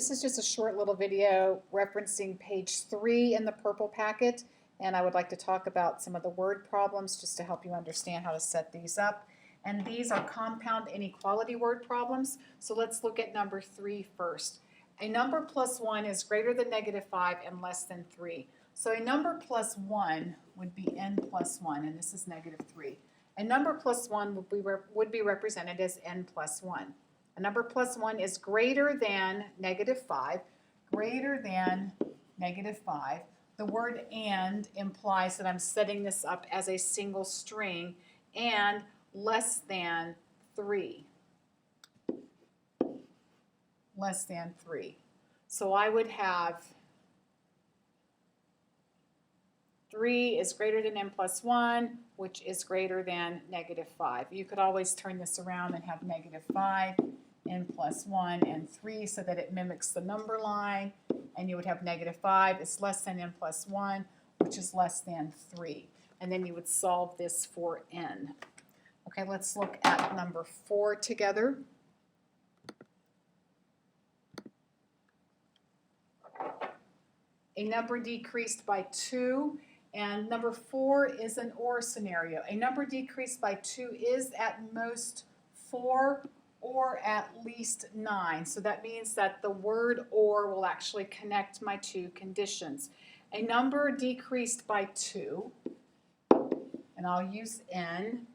This is just a short little video referencing page 3 in the purple packet, and I would like to talk about some of the word problems just to help you understand how to set these up. And these are compound inequality word problems, so let's look at number 3 first. A number plus 1 is greater than -5 and less than 3. So a number plus 1 would be n plus 1, and this is -3. A number plus 1 would be represented as n plus 1. A number plus 1 is greater than -5, greater than -5. The word and implies that I'm setting this up as a single string, and less than 3. Less than 3. So I would have 3 is greater than n plus 1, which is greater than -5. You could always turn this around and have -5, n plus 1, and 3 so that it mimics the number line, and you would have -5 is less than n plus 1, which is less than 3. And then you would solve this for n. Okay, let's look at number 4 together. A number decreased by 2, and number 4 is an or scenario. A number decreased by 2 is at most 4 or at least 9. So that means that the word or will actually connect my two conditions. A number decreased by 2, and I'll use n,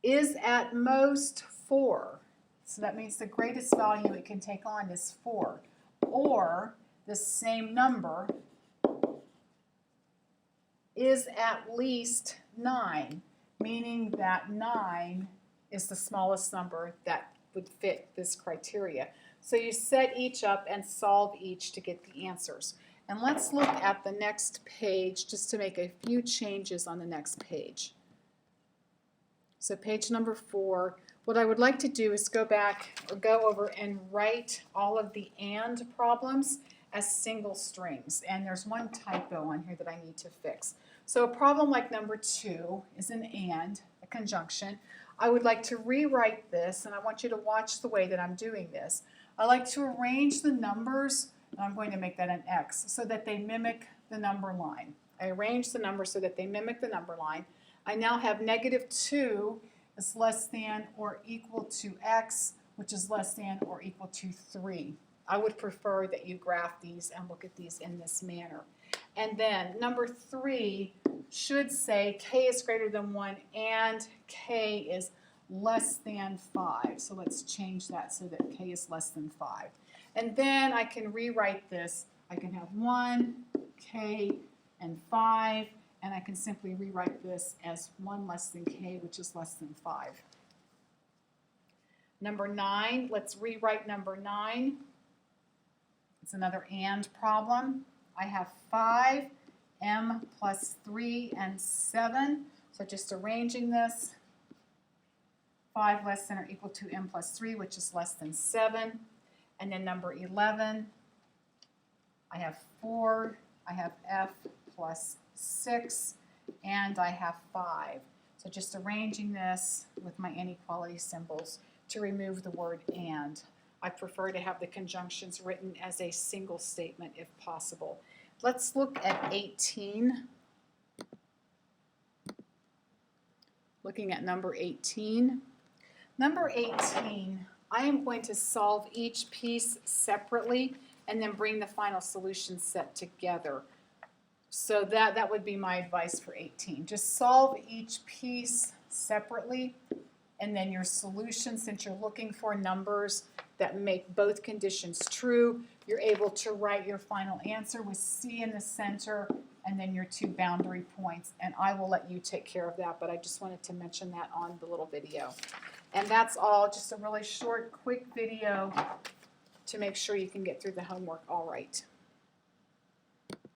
is at most 4. So that means the greatest value it can take on is 4. Or the same number is at least 9, meaning that 9 is the smallest number that would fit this criteria. So you set each up and solve each to get the answers. And let's look at the next page just to make a few changes on the next page. So page number 4, what I would like to do is go back or go over and write all of the and problems as single strings. And there's one typo on here that I need to fix. So a problem like number 2 is an and, a conjunction. I would like to rewrite this, and I want you to watch the way that I'm doing this. I like to arrange the numbers, and I'm going to make that an X, so that they mimic the number line. I arrange the numbers so that they mimic the number line. I now have -2 is less than or equal to X, which is less than or equal to 3. I would prefer that you graph these and look at these in this manner. And then number 3 should say k is greater than 1 and k is less than 5. So let's change that so that k is less than 5. And then I can rewrite this. I can have 1, k, and 5, and I can simply rewrite this as 1 less than k, which is less than 5. Number 9, let's rewrite number 9. It's another and problem. I have 5, m plus 3, and 7. So just arranging this, 5 less than or equal to m plus 3, which is less than 7. And then number 11, I have 4, I have f plus 6, and I have 5. So just arranging this with my inequality symbols to remove the word and. I prefer to have the conjunctions written as a single statement if possible. Let's look at 18. Looking at number 18. Number 18, I am going to solve each piece separately and then bring the final solution set together. So that would be my advice for 18. Just solve each piece separately, and then your solution, since you're looking for numbers that make both conditions true, you're able to write your final answer with C in the center and then your 2 boundary points. And I will let you take care of that, but I just wanted to mention that on the little video. And that's all, just a really short, quick video to make sure you can get through the homework all right.